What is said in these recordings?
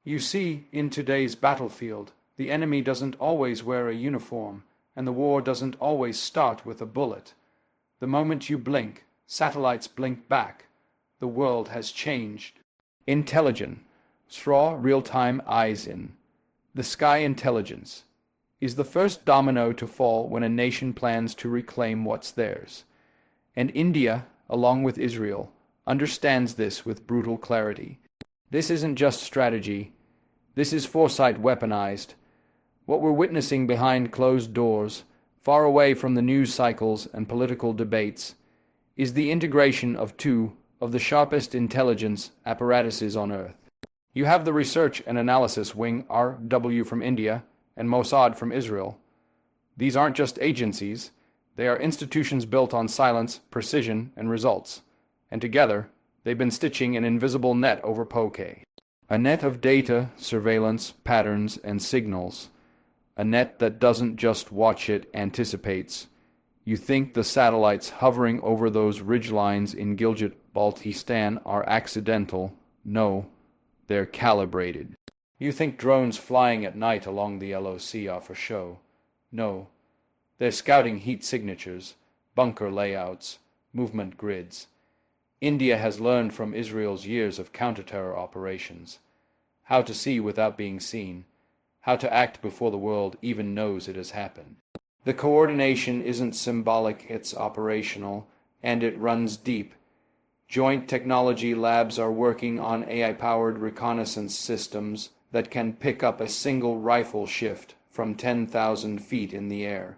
You see, in today's battlefield, the enemy doesn't always wear a uniform, and the war doesn't always start with a bullet. The moment you blink, satellites blink back. The world has changed. Intelligent, straw real-time eyes in. The sky intelligence is the first domino to fall when a nation plans to reclaim what's theirs. And India, along with Israel, understands this with brutal clarity. This isn't just strategy. This is foresight weaponized. What we're witnessing behind closed doors, far away from the news cycles and political debates, is the integration of two of the sharpest intelligence apparatuses on Earth. You have the Research and Analysis Wing, RW, from India, and Mossad from Israel. These aren't just agencies. They are institutions built on silence, precision, and results. And together, they've been stitching an invisible net over POK. A net of data, surveillance, patterns, and signals. A net that doesn't just watch, it anticipates. You think the satellites hovering over those ridgelines in Gilgit-Baltistan are accidental? No, they're calibrated. You think drones flying at night along the LOC are for show? No, they're scouting heat signatures, bunker layouts, movement grids. India has learned from Israel's years of counter-terror operations, how to see without being seen, how to act before the world even knows it has happened. The coordination isn't symbolic, it's operational, and it runs deep. Joint technology labs are working on AI-powered reconnaissance systems that can pick up a single rifle shift from 10,000 feet in the air.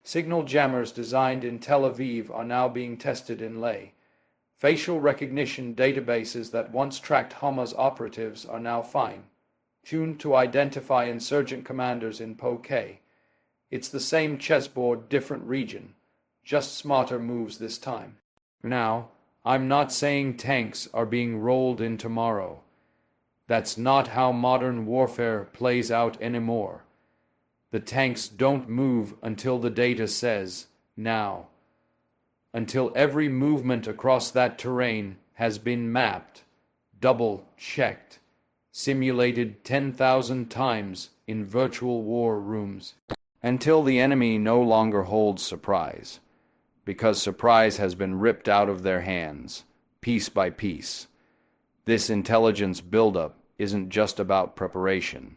Signal jammers designed in Tel Aviv are now being tested in Leh. Facial recognition databases that once tracked Hamas operatives are now fine-tuned to identify insurgent commanders in POK. It's the same chessboard, different region, just smarter moves this time. Now, I'm not saying tanks are being rolled in tomorrow. That's not how modern warfare plays out anymore. The tanks don't move until the data says, now. Until every movement across that terrain has been mapped, double-checked, simulated 10,000 times in virtual war rooms. Until the enemy no longer holds surprise, because surprise has been ripped out of their hands, piece by piece. This intelligence buildup isn't just about preparation.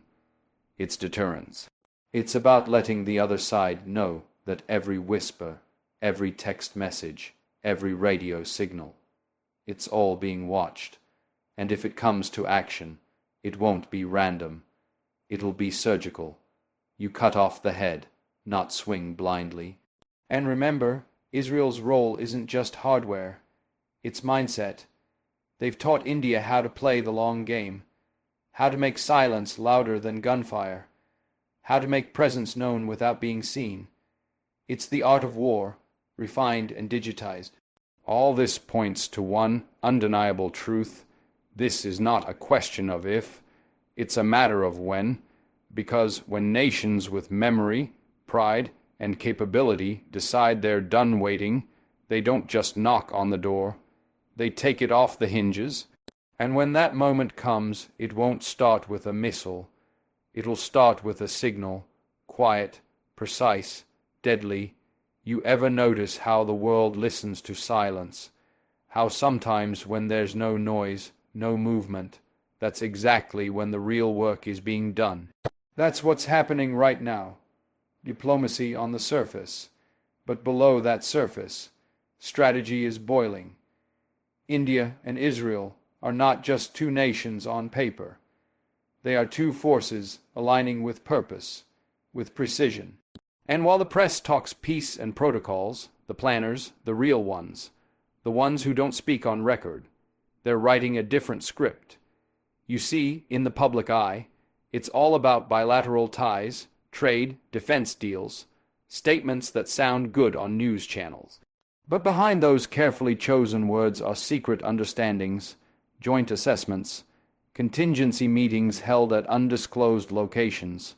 It's deterrence. It's about letting the other side know that every whisper, every text message, every radio signal, it's all being watched. And if it comes to action, it won't be random. It'll be surgical. You cut off the head, not swing blindly. And remember, Israel's role isn't just hardware. It's mindset. They've taught India how to play the long game, how to make silence louder than gunfire, how to make presence known without being seen. It's the art of war, refined and digitized. All this points to one undeniable truth. This is not a question of if, it's a matter of when. Because when nations with memory, pride, and capability decide they're done waiting, they don't just knock on the door. They take it off the hinges. And when that moment comes, it won't start with a missile. It'll start with a signal, quiet, precise, deadly. You ever notice how the world listens to silence? How sometimes when there's no noise, no movement, that's exactly when the real work is being done. That's what's happening right now. Diplomacy on the surface. But below that surface, strategy is boiling. India and Israel are not just two nations on paper. They are two forces aligning with purpose, with precision. And while the press talks peace and protocols, the planners, the real ones, the ones who don't speak on record, they're writing a different script. You see, in the public eye, it's all about bilateral ties, trade, defense deals, statements that sound good on news channels. But behind those carefully chosen words are secret understandings, joint assessments, contingency meetings held at undisclosed locations.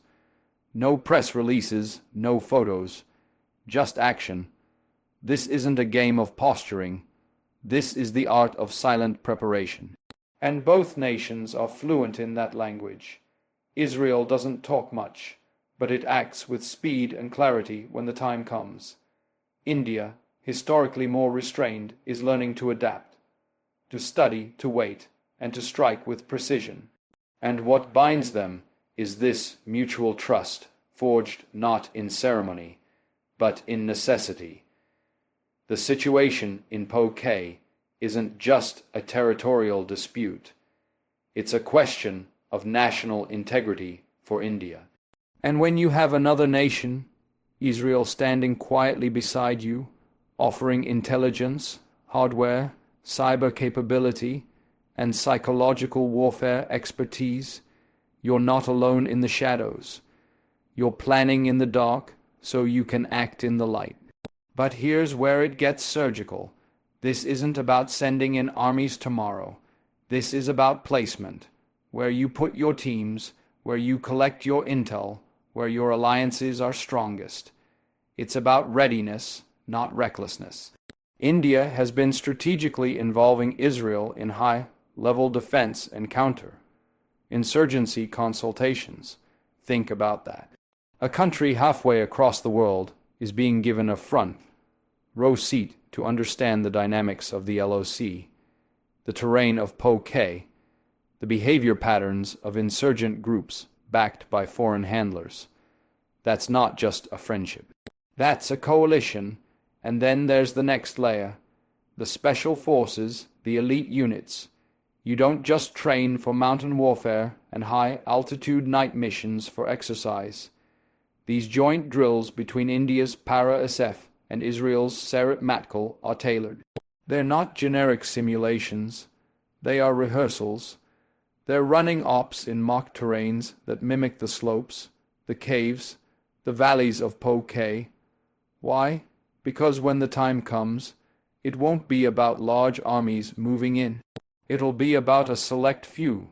No press releases, no photos, just action. This isn't a game of posturing. This is the art of silent preparation. And both nations are fluent in that language. Israel doesn't talk much, but it acts with speed and clarity when the time comes. India, historically more restrained, is learning to adapt, to study, to wait, and to strike with precision. And what binds them is this mutual trust, forged not in ceremony, but in necessity. The situation in POK isn't just a territorial dispute. It's a question of national integrity for India. And when you have another nation, Israel, standing quietly beside you, offering intelligence, hardware, cyber capability, and psychological warfare expertise, you're not alone in the shadows. You're planning in the dark so you can act in the light. But here's where it gets surgical. This isn't about sending in armies tomorrow. This is about placement, where you put your teams, where you collect your intel, where your alliances are strongest. It's about readiness, not recklessness. India has been strategically involving Israel in high-level defense and counter-insurgency consultations. Think about that. A country halfway across the world is being given a front-row seat to understand the dynamics of the LOC, the terrain of POK, the behavior patterns of insurgent groups backed by foreign handlers. That's not just a friendship. That's a coalition, and then there's the next layer, the special forces, the elite units. You don't just train for mountain warfare and high-altitude night missions for exercise. These joint drills between India's Para-SF and Israel's Seret Matkal are tailored. They're not generic simulations. They are rehearsals. They're running ops in mock terrains that mimic the slopes, the caves, the valleys of POK. Why? Because when the time comes, it won't be about large armies moving in. It'll be about a select few,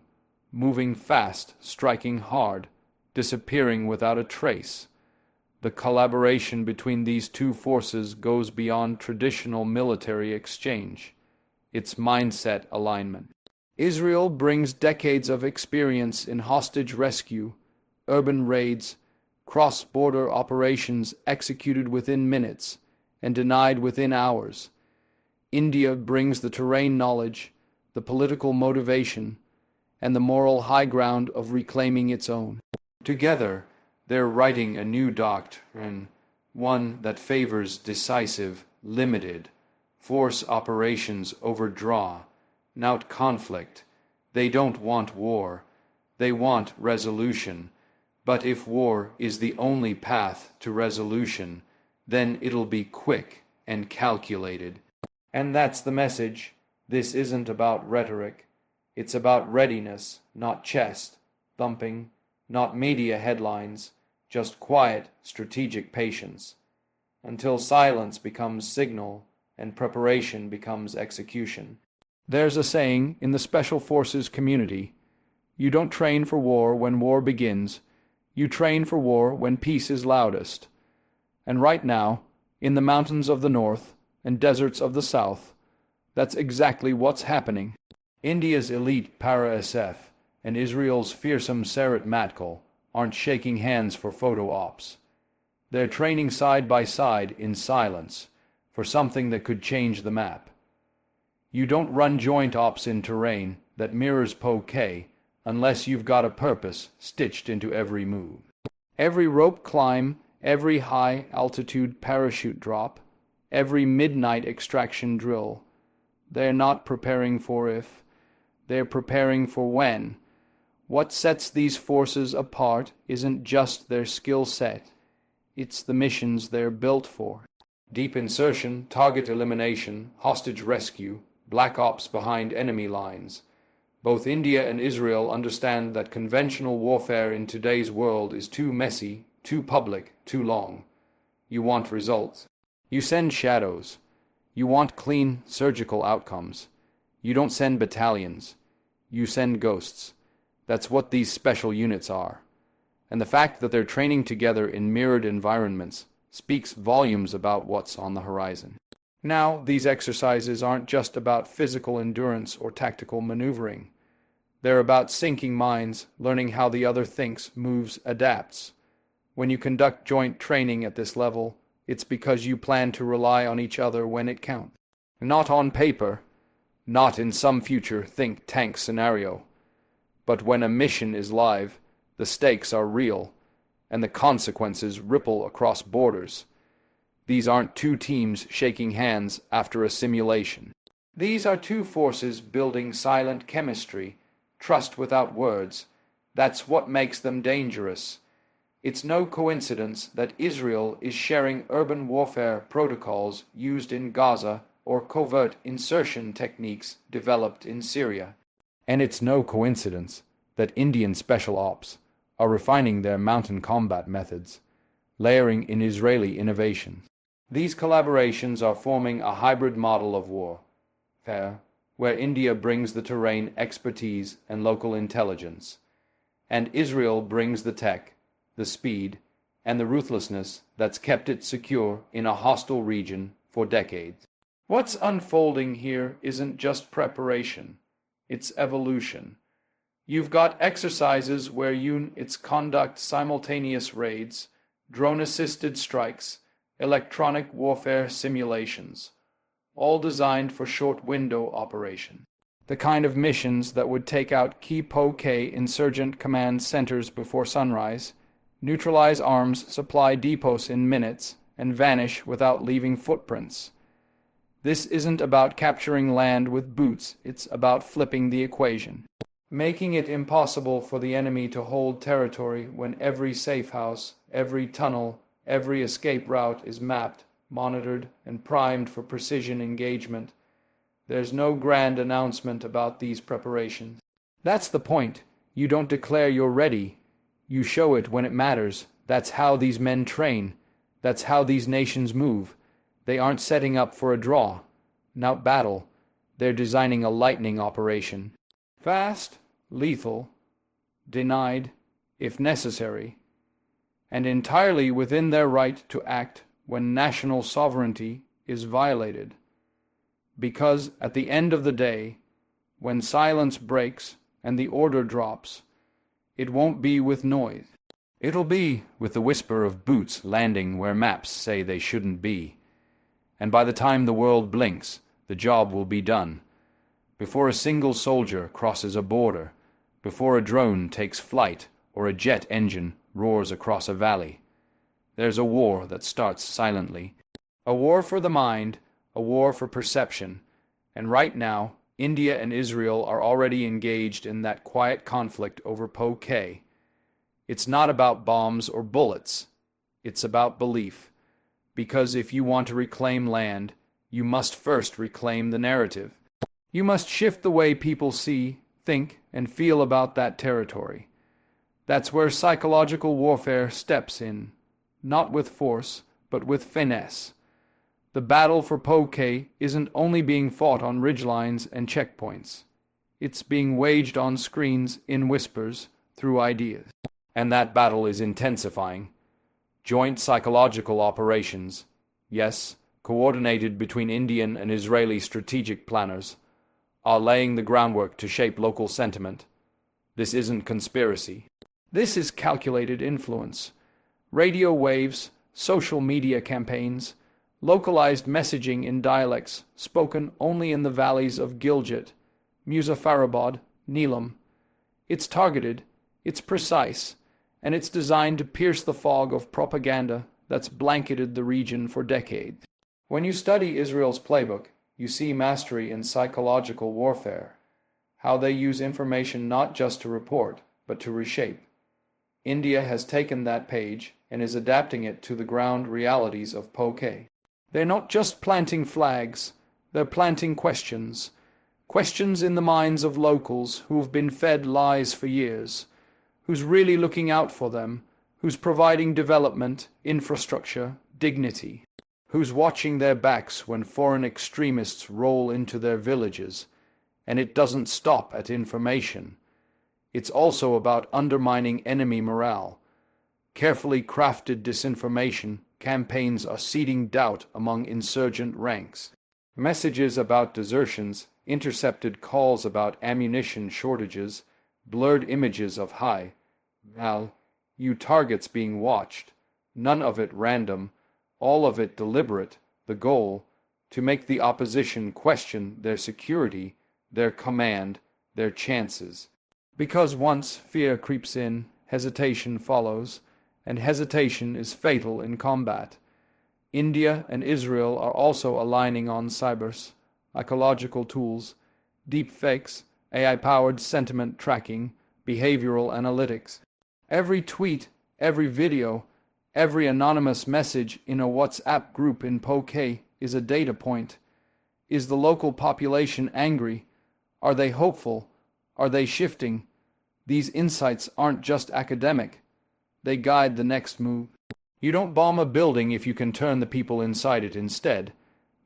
moving fast, striking hard, disappearing without a trace. The collaboration between these two forces goes beyond traditional military exchange. It's mindset alignment. Israel brings decades of experience in hostage rescue, urban raids, cross-border operations executed within minutes and denied within hours. India brings the terrain knowledge, the political motivation, and the moral high ground of reclaiming its own. Together, they're writing a new doctrine, one that favors decisive, limited, force operations over draw, not conflict. They don't want war. They want resolution. But if war is the only path to resolution, then it'll be quick and calculated. And that's the message. This isn't about rhetoric. It's about readiness, not chest thumping, not media headlines, just quiet, strategic patience, until silence becomes signal and preparation becomes execution. There's a saying in the Special Forces community, you don't train for war when war begins, you train for war when peace is loudest. And right now, in the mountains of the north and deserts of the south, that's exactly what's happening. India's elite Para-SF and Israel's fearsome Seret Matkal aren't shaking hands for photo ops. They're training side by side in silence for something that could change the map. You don't run joint ops in terrain that mirrors POK unless you've got a purpose stitched into every move. Every rope climb, every high-altitude parachute drop, every midnight extraction drill. They're not preparing for if, they're preparing for when. What sets these forces apart isn't just their skill set, it's the missions they're built for. Deep insertion, target elimination, hostage rescue, black ops behind enemy lines. Both India and Israel understand that conventional warfare in today's world is too messy, too public, too long. You want results. You send shadows. You want clean, surgical outcomes. You don't send battalions. You send ghosts. That's what these special units are. And the fact that they're training together in mirrored environments speaks volumes about what's on the horizon. Now, these exercises aren't just about physical endurance or tactical maneuvering. They're about sinking minds, learning how the other thinks, moves, adapts. When you conduct joint training at this level, it's because you plan to rely on each other when it counts. Not on paper, not in some future think tank scenario, but when a mission is live, the stakes are real, and the consequences ripple across borders. These aren't two teams shaking hands after a simulation. These are two forces building silent chemistry, trust without words. That's what makes them dangerous. It's no coincidence that Israel is sharing urban warfare protocols used in Gaza or covert insertion techniques developed in Syria. And it's no coincidence that Indian special ops are refining their mountain combat methods, layering in Israeli innovation. These collaborations are forming a hybrid model of warfare, where India brings the terrain expertise and local intelligence, and Israel brings the tech, the speed, and the ruthlessness that's kept it secure in a hostile region for decades. What's unfolding here isn't just preparation, it's evolution. You've got exercises where units conduct simultaneous raids, drone-assisted strikes, electronic warfare simulations, all designed for short-window operation. The kind of missions that would take out key POK insurgent command centers before sunrise, neutralize arms supply depots in minutes, and vanish without leaving footprints. This isn't about capturing land with boots, it's about flipping the equation, making it impossible for the enemy to hold territory when every safe house, every tunnel, every escape route is mapped, monitored, and primed for precision engagement. There's no grand announcement about these preparations. That's the point. You don't declare you're ready. You show it when it matters. That's how these men train. That's how these nations move. They aren't setting up for a draw, not battle. They're designing a lightning operation. Fast, lethal, denied, if necessary, and entirely within their right to act when national sovereignty is violated. Because at the end of the day, when silence breaks and the order drops, it won't be with noise. It'll be with the whisper of boots landing where maps say they shouldn't be. And by the time the world blinks, the job will be done. Before a single soldier crosses a border, before a drone takes flight or a jet engine roars across a valley, there's a war that starts silently. A war for the mind, a war for perception. And right now, India and Israel are already engaged in that quiet conflict over POK. It's not about bombs or bullets. It's about belief. Because if you want to reclaim land, you must first reclaim the narrative. You must shift the way people see, think, and feel about that territory. That's where psychological warfare steps in, not with force, but with finesse. The battle for POK isn't only being fought on ridgelines and checkpoints. It's being waged on screens, in whispers, through ideas. And that battle is intensifying. Joint psychological operations, yes, coordinated between Indian and Israeli strategic planners, are laying the groundwork to shape local sentiment. This isn't conspiracy. This is calculated influence. Radio waves, social media campaigns, localized messaging in dialects spoken only in the valleys of Gilgit, Muzaffarabad, Neelam. It's targeted, it's precise, and it's designed to pierce the fog of propaganda that's blanketed the region for decades. When you study Israel's playbook, you see mastery in psychological warfare, how they use information not just to report, but to reshape. India has taken that page and is adapting it to the ground realities of POK. They're not just planting flags, they're planting questions. Questions in the minds of locals who've been fed lies for years. Who's really looking out for them, who's providing development, infrastructure, dignity, who's watching their backs when foreign extremists roll into their villages. And it doesn't stop at information. It's also about undermining enemy morale. Carefully crafted disinformation campaigns are seeding doubt among insurgent ranks. Messages about desertions, intercepted calls about ammunition shortages, blurred images of high-value targets being watched, none of it random, all of it deliberate, the goal, to make the opposition question their security, their command, their chances. Because once fear creeps in, hesitation follows, and hesitation is fatal in combat. India and Israel are also aligning on cybers, ecological tools, deep fakes, AI-powered sentiment tracking, behavioral analytics. Every tweet, every video, every anonymous message in a WhatsApp group in POK is a data point. Is the local population angry? Are they hopeful? Are they shifting? These insights aren't just academic. They guide the next move. You don't bomb a building if you can turn the people inside it instead.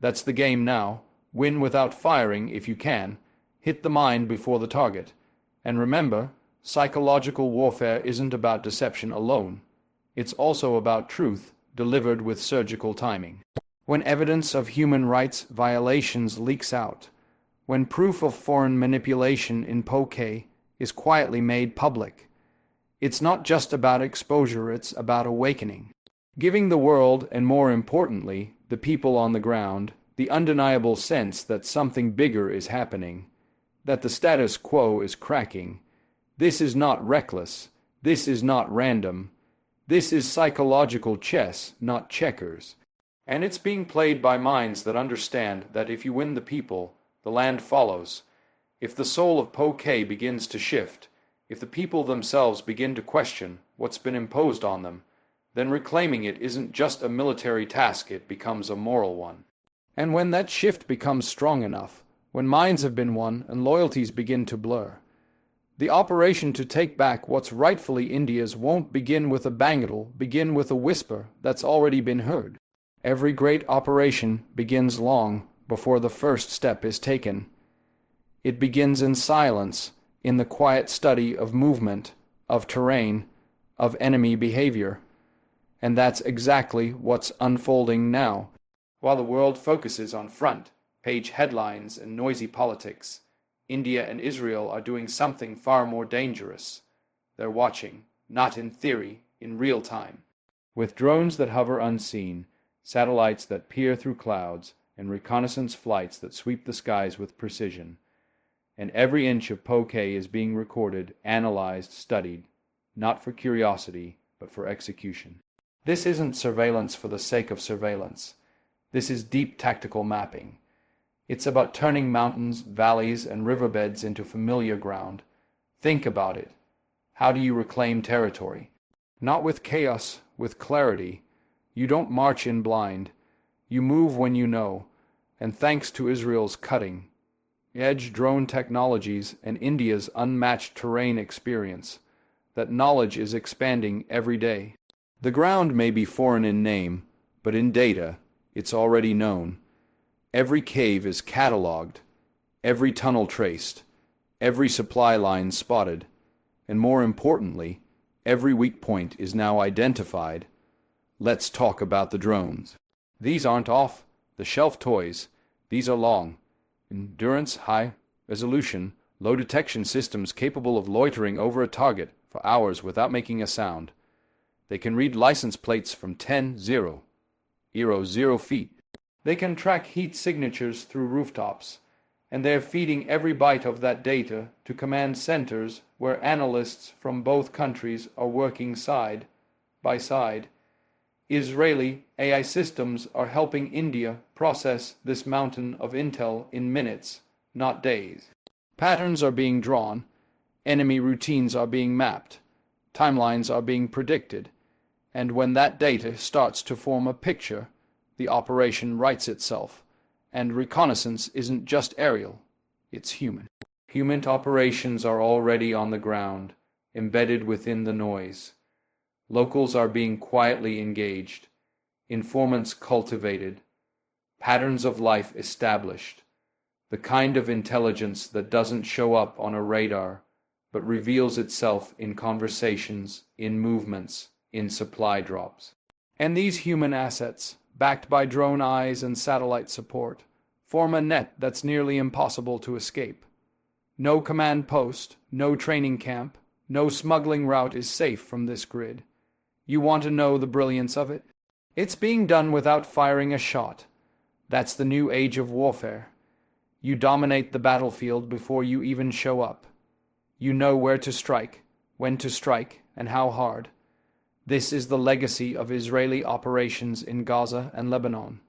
That's the game now. Win without firing if you can. Hit the mind before the target. And remember, psychological warfare isn't about deception alone. It's also about truth, delivered with surgical timing. When evidence of human rights violations leaks out, when proof of foreign manipulation in POK is quietly made public, it's not just about exposure, it's about awakening. Giving the world, and more importantly, the people on the ground, the undeniable sense that something bigger is happening, that the status quo is cracking. This is not reckless. This is not random. This is psychological chess, not checkers. And it's being played by minds that understand that if you win the people, the land follows. If the soul of POK begins to shift, if the people themselves begin to question what's been imposed on them, then reclaiming it isn't just a military task, it becomes a moral one. And when that shift becomes strong enough, when minds have been won and loyalties begin to blur, the operation to take back what's rightfully India's won't begin with a bang, it'll begin with a whisper that's already been heard. Every great operation begins long before the first step is taken. It begins in silence, in the quiet study of movement, of terrain, of enemy behavior. And that's exactly what's unfolding now. While the world focuses on front-page headlines and noisy politics, India and Israel are doing something far more dangerous. They're watching, not in theory, in real time. With drones that hover unseen, satellites that peer through clouds, and reconnaissance flights that sweep the skies with precision. And every inch of POK is being recorded, analyzed, studied, not for curiosity, but for execution. This isn't surveillance for the sake of surveillance. This is deep tactical mapping. It's about turning mountains, valleys, and riverbeds into familiar ground. Think about it. How do you reclaim territory? Not with chaos, with clarity. You don't march in blind. You move when you know. And thanks to Israel's cutting-edge drone technologies and India's unmatched terrain experience, that knowledge is expanding every day. The ground may be foreign in name, but in data, it's already known. Every cave is catalogued, every tunnel traced, every supply line spotted, and more importantly, every weak point is now identified. Let's talk about the drones. These aren't off-the-shelf toys. These are long, endurance, high-resolution, low-detection systems capable of loitering over a target for hours without making a sound. They can read license plates from 0 feet. They can track heat signatures through rooftops, and they're feeding every byte of that data to command centers where analysts from both countries are working side by side. Israeli AI systems are helping India process this mountain of intel in minutes, not days. Patterns are being drawn, enemy routines are being mapped, timelines are being predicted. And when that data starts to form a picture, the operation writes itself. And reconnaissance isn't just aerial, it's human. Human operations are already on the ground, embedded within the noise. Locals are being quietly engaged, informants cultivated, patterns of life established, the kind of intelligence that doesn't show up on a radar, but reveals itself in conversations, in movements, in supply drops. And these human assets, backed by drone eyes and satellite support, form a net that's nearly impossible to escape. No command post, no training camp, no smuggling route is safe from this grid. You want to know the brilliance of it? It's being done without firing a shot. That's the new age of warfare. You dominate the battlefield before you even show up. You know where to strike, when to strike, and how hard. This is the legacy of Israeli operations in Gaza and Lebanon,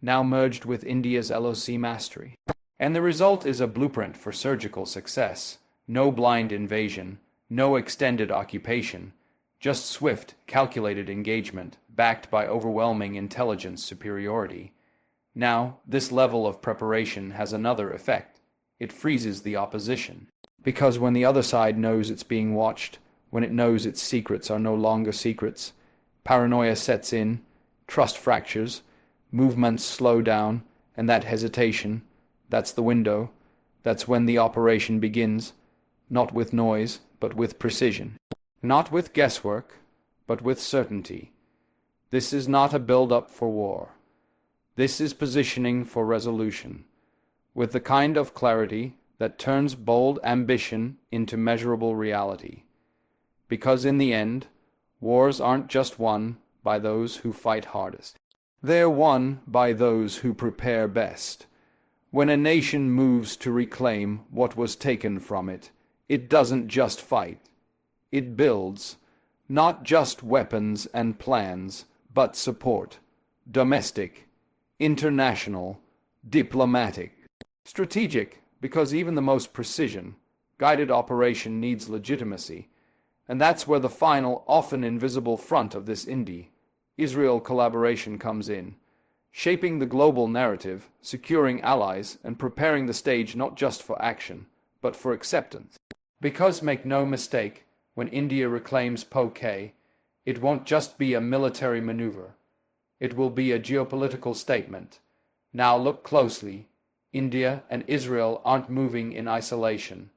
now merged with India's LOC mastery. And the result is a blueprint for surgical success. No blind invasion, no extended occupation, just swift, calculated engagement, backed by overwhelming intelligence superiority. Now, this level of preparation has another effect. It freezes the opposition. Because when the other side knows it's being watched, when it knows its secrets are no longer secrets, paranoia sets in, trust fractures, movements slow down, and that hesitation, that's the window. That's when the operation begins, not with noise, but with precision. Not with guesswork, but with certainty. This is not a build-up for war. This is positioning for resolution, with the kind of clarity that turns bold ambition into measurable reality. Because in the end, wars aren't just won by those who fight hardest. They're won by those who prepare best. When a nation moves to reclaim what was taken from it, it doesn't just fight. It builds, not just weapons and plans, but support, domestic, international, diplomatic, strategic, because even the most guided operation needs legitimacy, and that's where the final, often invisible front of this Indo-Israel collaboration comes in, shaping the global narrative, securing allies, and preparing the stage not just for action, but for acceptance. Because make no mistake, when India reclaims POK, it won't just be a military maneuver. It will be a geopolitical statement. Now look closely. India and Israel aren't moving in isolation.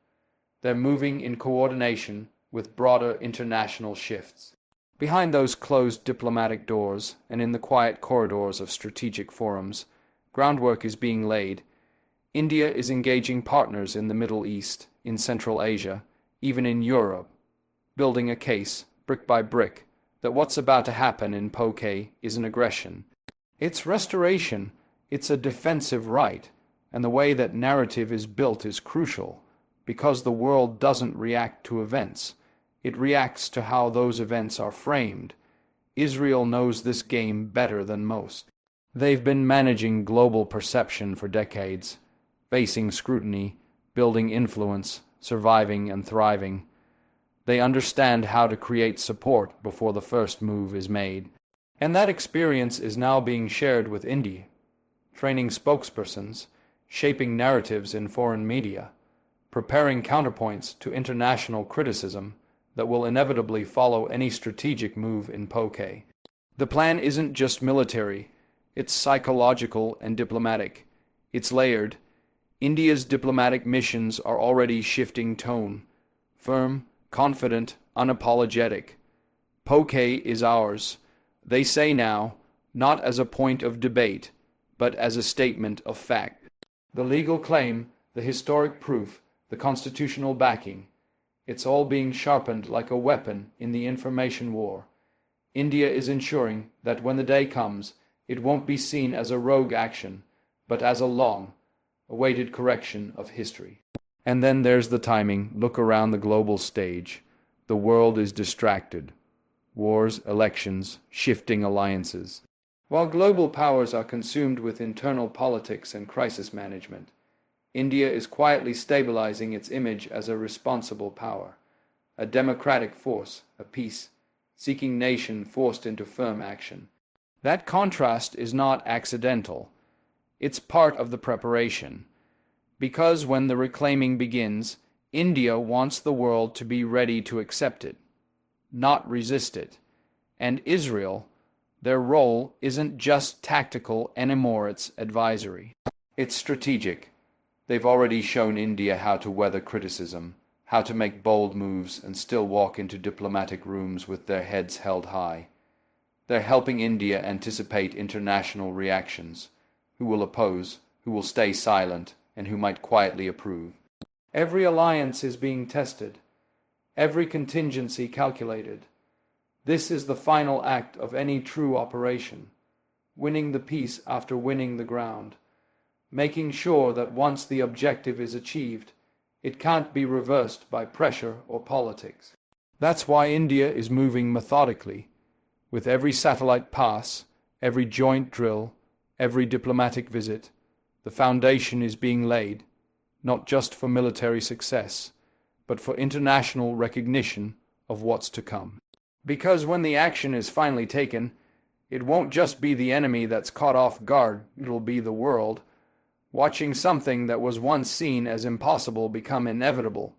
They're moving in coordination with broader international shifts. Behind those closed diplomatic doors and in the quiet corridors of strategic forums, groundwork is being laid. India is engaging partners in the Middle East, in Central Asia, even in Europe, building a case, brick by brick, that what's about to happen in POK is an aggression. It's restoration, it's a defensive right, and the way that narrative is built is crucial, because the world doesn't react to events. It reacts to how those events are framed. Israel knows this game better than most. They've been managing global perception for decades, facing scrutiny, building influence, surviving and thriving. They understand how to create support before the first move is made. And that experience is now being shared with India, training spokespersons, shaping narratives in foreign media, preparing counterpoints to international criticism that will inevitably follow any strategic move in POK. The plan isn't just military, it's psychological and diplomatic. It's layered. India's diplomatic missions are already shifting tone, firm, confident, unapologetic. POK is ours, they say now, not as a point of debate, but as a statement of fact. The legal claim, the historic proof, the constitutional backing, it's all being sharpened like a weapon in the information war. India is ensuring that when the day comes, it won't be seen as a rogue action, but as a long, awaited correction of history. And then there's the timing. Look around the global stage. The world is distracted. Wars, elections, shifting alliances. While global powers are consumed with internal politics and crisis management, India is quietly stabilizing its image as a responsible power, a democratic force, a peace-seeking nation forced into firm action. That contrast is not accidental. It's part of the preparation. Because when the reclaiming begins, India wants the world to be ready to accept it, not resist it. And Israel, their role isn't just tactical anymore, it's advisory. It's strategic. They've already shown India how to weather criticism, how to make bold moves and still walk into diplomatic rooms with their heads held high. They're helping India anticipate international reactions, who will oppose, who will stay silent, and who might quietly approve. Every alliance is being tested, every contingency calculated. This is the final act of any true operation, winning the peace after winning the ground, making sure that once the objective is achieved, it can't be reversed by pressure or politics. That's why India is moving methodically, with every satellite pass, every joint drill, every diplomatic visit. The foundation is being laid, not just for military success, but for international recognition of what's to come. Because when the action is finally taken, it won't just be the enemy that's caught off guard, it'll be the world, watching something that was once seen as impossible become inevitable